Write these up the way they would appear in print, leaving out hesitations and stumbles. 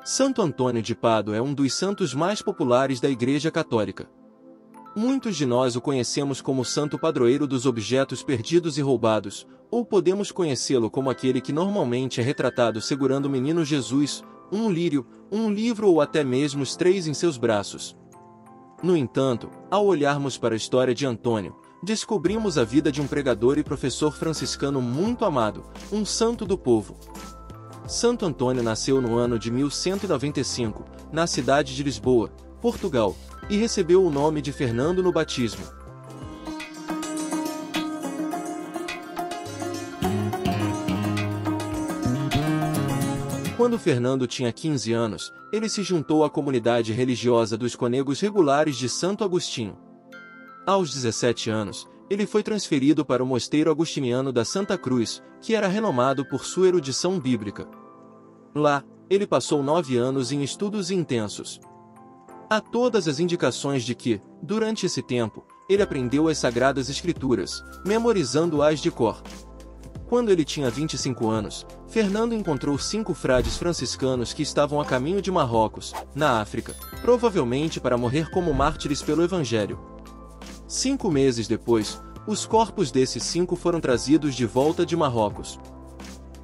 Santo Antônio de Pádua é um dos santos mais populares da Igreja Católica. Muitos de nós o conhecemos como santo padroeiro dos objetos perdidos e roubados, ou podemos conhecê-lo como aquele que normalmente é retratado segurando o menino Jesus, um lírio, um livro ou até mesmo os três em seus braços. No entanto, ao olharmos para a história de Antônio, descobrimos a vida de um pregador e professor franciscano muito amado, um santo do povo. Santo Antônio nasceu no ano de 1195, na cidade de Lisboa, Portugal, e recebeu o nome de Fernando no batismo. Quando Fernando tinha 15 anos, ele se juntou à comunidade religiosa dos Cônegos Regulares de Santo Agostinho. Aos 17 anos, ele foi transferido para o mosteiro agostiniano da Santa Cruz, que era renomado por sua erudição bíblica. Lá, ele passou 9 anos em estudos intensos. Há todas as indicações de que, durante esse tempo, ele aprendeu as Sagradas Escrituras, memorizando-as de cor. Quando ele tinha 25 anos, Fernando encontrou 5 frades franciscanos que estavam a caminho de Marrocos, na África, provavelmente para morrer como mártires pelo Evangelho. 5 meses depois, os corpos desses 5 foram trazidos de volta de Marrocos.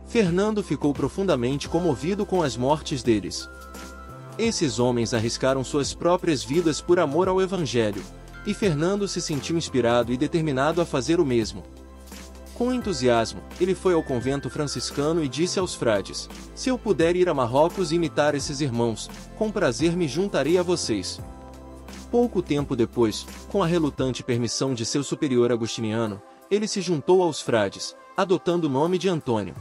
Fernando ficou profundamente comovido com as mortes deles. Esses homens arriscaram suas próprias vidas por amor ao Evangelho, e Fernando se sentiu inspirado e determinado a fazer o mesmo. Com entusiasmo, ele foi ao convento franciscano e disse aos frades: "Se eu puder ir a Marrocos e imitar esses irmãos, com prazer me juntarei a vocês." Pouco tempo depois, com a relutante permissão de seu superior agostiniano, ele se juntou aos frades, adotando o nome de Antônio.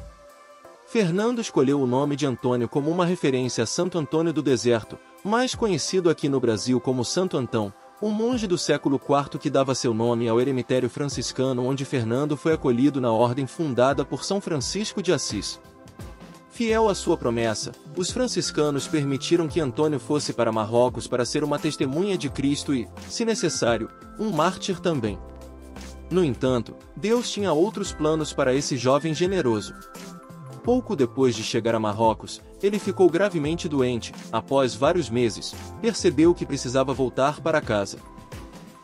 Fernando escolheu o nome de Antônio como uma referência a Santo Antônio do Deserto, mais conhecido aqui no Brasil como Santo Antão, um monge do século IV que dava seu nome ao eremitério franciscano onde Fernando foi acolhido na ordem fundada por São Francisco de Assis. Fiel à sua promessa, os franciscanos permitiram que Antônio fosse para Marrocos para ser uma testemunha de Cristo e, se necessário, um mártir também. No entanto, Deus tinha outros planos para esse jovem generoso. Pouco depois de chegar a Marrocos, ele ficou gravemente doente. Após vários meses, percebeu que precisava voltar para casa.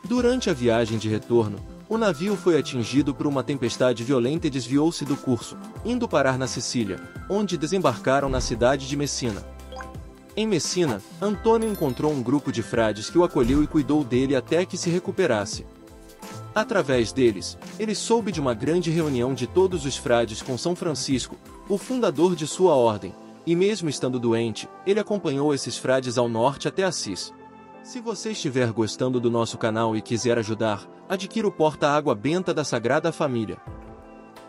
Durante a viagem de retorno, o navio foi atingido por uma tempestade violenta e desviou-se do curso, indo parar na Sicília, onde desembarcaram na cidade de Messina. Em Messina, Antônio encontrou um grupo de frades que o acolheu e cuidou dele até que se recuperasse. Através deles, ele soube de uma grande reunião de todos os frades com São Francisco, o fundador de sua ordem, e mesmo estando doente, ele acompanhou esses frades ao norte até Assis. Se você estiver gostando do nosso canal e quiser ajudar, adquira o porta-água benta da Sagrada Família.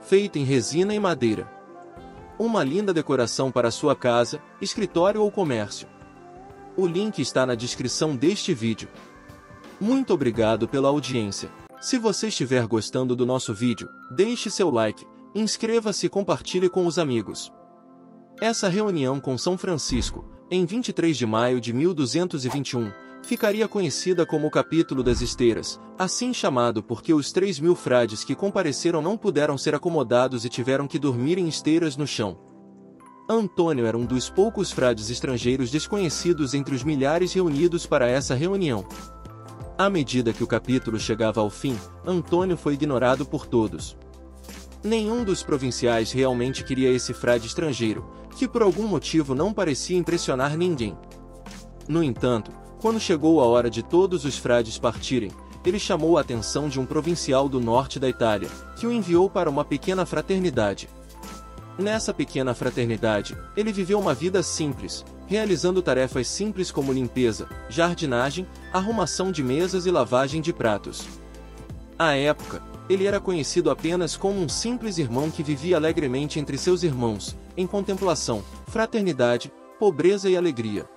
Feito em resina e madeira. Uma linda decoração para sua casa, escritório ou comércio. O link está na descrição deste vídeo. Muito obrigado pela audiência. Se você estiver gostando do nosso vídeo, deixe seu like, inscreva-se e compartilhe com os amigos. Essa reunião com São Francisco, em 23 de maio de 1221, ficaria conhecida como o Capítulo das Esteiras, assim chamado porque os 3.000 frades que compareceram não puderam ser acomodados e tiveram que dormir em esteiras no chão. Antônio era um dos poucos frades estrangeiros desconhecidos entre os milhares reunidos para essa reunião. À medida que o capítulo chegava ao fim, Antônio foi ignorado por todos. Nenhum dos provinciais realmente queria esse frade estrangeiro, que por algum motivo não parecia impressionar ninguém. No entanto, quando chegou a hora de todos os frades partirem, ele chamou a atenção de um provincial do norte da Itália, que o enviou para uma pequena fraternidade. Nessa pequena fraternidade, ele viveu uma vida simples, realizando tarefas simples como limpeza, jardinagem, arrumação de mesas e lavagem de pratos. À época, ele era conhecido apenas como um simples irmão que vivia alegremente entre seus irmãos, em contemplação, fraternidade, pobreza e alegria.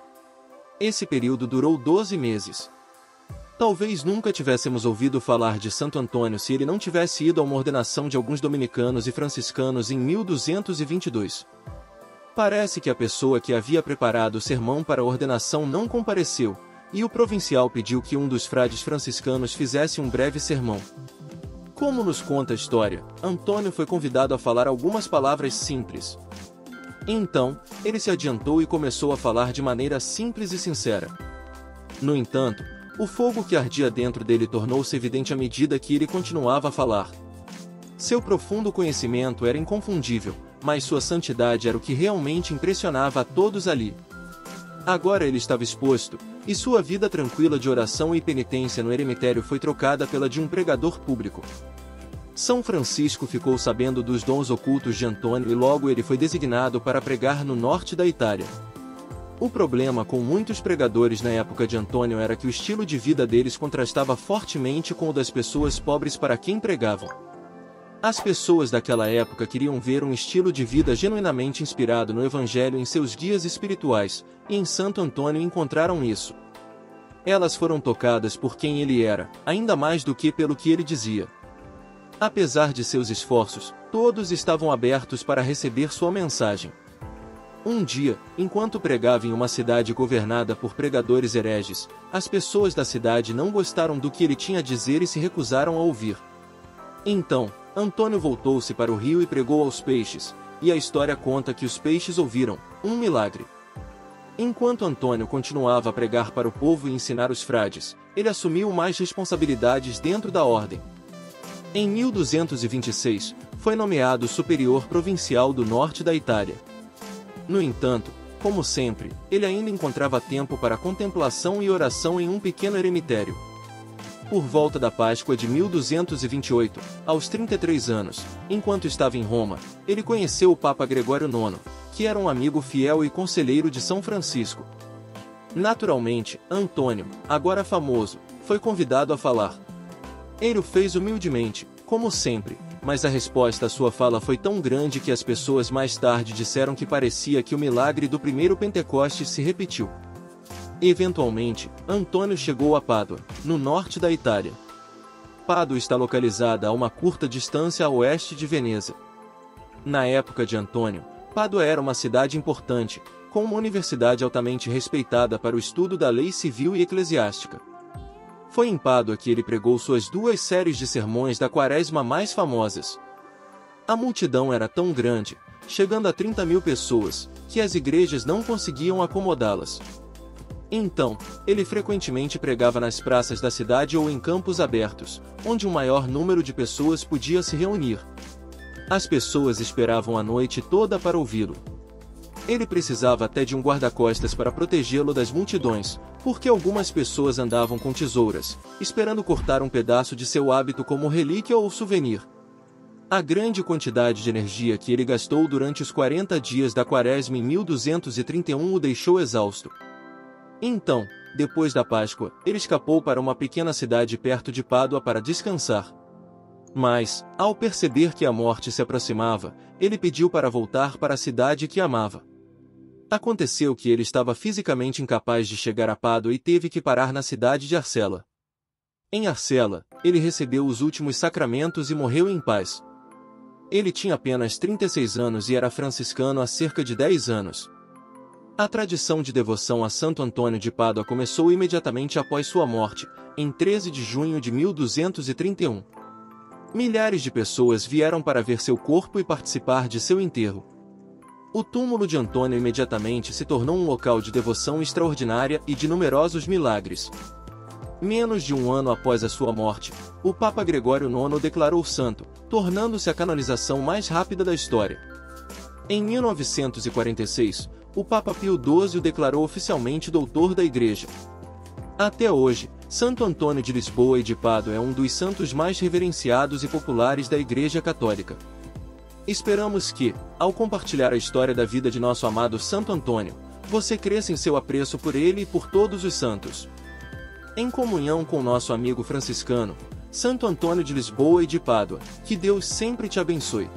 Esse período durou 12 meses. Talvez nunca tivéssemos ouvido falar de Santo Antônio se ele não tivesse ido a uma ordenação de alguns dominicanos e franciscanos em 1222. Parece que a pessoa que havia preparado o sermão para a ordenação não compareceu, e o provincial pediu que um dos frades franciscanos fizesse um breve sermão. Como nos conta a história, Antônio foi convidado a falar algumas palavras simples. Então, ele se adiantou e começou a falar de maneira simples e sincera. No entanto, o fogo que ardia dentro dele tornou-se evidente à medida que ele continuava a falar. Seu profundo conhecimento era inconfundível, mas sua santidade era o que realmente impressionava a todos ali. Agora ele estava exposto, e sua vida tranquila de oração e penitência no eremitério foi trocada pela de um pregador público. São Francisco ficou sabendo dos dons ocultos de Antônio e logo ele foi designado para pregar no norte da Itália. O problema com muitos pregadores na época de Antônio era que o estilo de vida deles contrastava fortemente com o das pessoas pobres para quem pregavam. As pessoas daquela época queriam ver um estilo de vida genuinamente inspirado no Evangelho em seus guias espirituais, e em Santo Antônio encontraram isso. Elas foram tocadas por quem ele era, ainda mais do que pelo que ele dizia. Apesar de seus esforços, todos estavam abertos para receber sua mensagem. Um dia, enquanto pregava em uma cidade governada por pregadores hereges, as pessoas da cidade não gostaram do que ele tinha a dizer e se recusaram a ouvir. Então, Antônio voltou-se para o rio e pregou aos peixes, e a história conta que os peixes ouviram um milagre. Enquanto Antônio continuava a pregar para o povo e ensinar os frades, ele assumiu mais responsabilidades dentro da ordem. Em 1226, foi nomeado superior provincial do norte da Itália. No entanto, como sempre, ele ainda encontrava tempo para contemplação e oração em um pequeno eremitério. Por volta da Páscoa de 1228, aos 33 anos, enquanto estava em Roma, ele conheceu o Papa Gregório IX, que era um amigo fiel e conselheiro de São Francisco. Naturalmente, Antônio, agora famoso, foi convidado a falar. Ele o fez humildemente, como sempre, mas a resposta à sua fala foi tão grande que as pessoas mais tarde disseram que parecia que o milagre do primeiro Pentecostes se repetiu. Eventualmente, Antônio chegou a Pádua, no norte da Itália. Pádua está localizada a uma curta distância a oeste de Veneza. Na época de Antônio, Pádua era uma cidade importante, com uma universidade altamente respeitada para o estudo da lei civil e eclesiástica. Foi em Pádua que ele pregou suas 2 séries de sermões da Quaresma mais famosas. A multidão era tão grande, chegando a 30.000 pessoas, que as igrejas não conseguiam acomodá-las. Então, ele frequentemente pregava nas praças da cidade ou em campos abertos, onde um maior número de pessoas podia se reunir. As pessoas esperavam a noite toda para ouvi-lo. Ele precisava até de um guarda-costas para protegê-lo das multidões, porque algumas pessoas andavam com tesouras, esperando cortar um pedaço de seu hábito como relíquia ou souvenir. A grande quantidade de energia que ele gastou durante os 40 dias da Quaresma em 1231 o deixou exausto. Então, depois da Páscoa, ele escapou para uma pequena cidade perto de Pádua para descansar. Mas, ao perceber que a morte se aproximava, ele pediu para voltar para a cidade que amava. Aconteceu que ele estava fisicamente incapaz de chegar a Pádua e teve que parar na cidade de Arcela. Em Arcela, ele recebeu os últimos sacramentos e morreu em paz. Ele tinha apenas 36 anos e era franciscano há cerca de 10 anos. A tradição de devoção a Santo Antônio de Pádua começou imediatamente após sua morte, em 13 de junho de 1231. Milhares de pessoas vieram para ver seu corpo e participar de seu enterro. O túmulo de Antônio imediatamente se tornou um local de devoção extraordinária e de numerosos milagres. Menos de um ano após a sua morte, o Papa Gregório IX o declarou santo, tornando-se a canonização mais rápida da história. Em 1946, o Papa Pio XII o declarou oficialmente doutor da Igreja. Até hoje, Santo Antônio de Lisboa e de Pádua é um dos santos mais reverenciados e populares da Igreja Católica. Esperamos que, ao compartilhar a história da vida de nosso amado Santo Antônio, você cresça em seu apreço por ele e por todos os santos. Em comunhão com nosso amigo franciscano, Santo Antônio de Lisboa e de Pádua, que Deus sempre te abençoe.